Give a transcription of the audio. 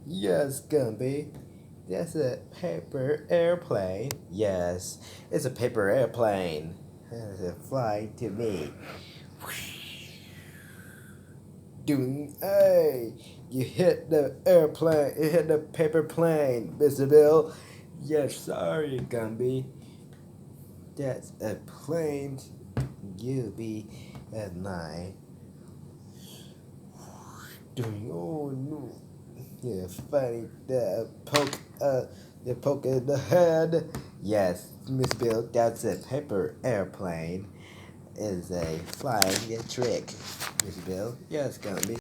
Yes, Gumby. That's a paper airplane. Yes, it's a paper airplane. It's flying to me. Doing, hey, you hit the airplane. You hit the paper plane, Mr. Bill. Yes, sorry, Gumby. That's a plane. You be at night. Doing, oh no. Yeah, funny. The poke in the head. Yes, Miss Bill, that's a paper airplane. Is a flying trick, Miss Bill. Yes, gonna be.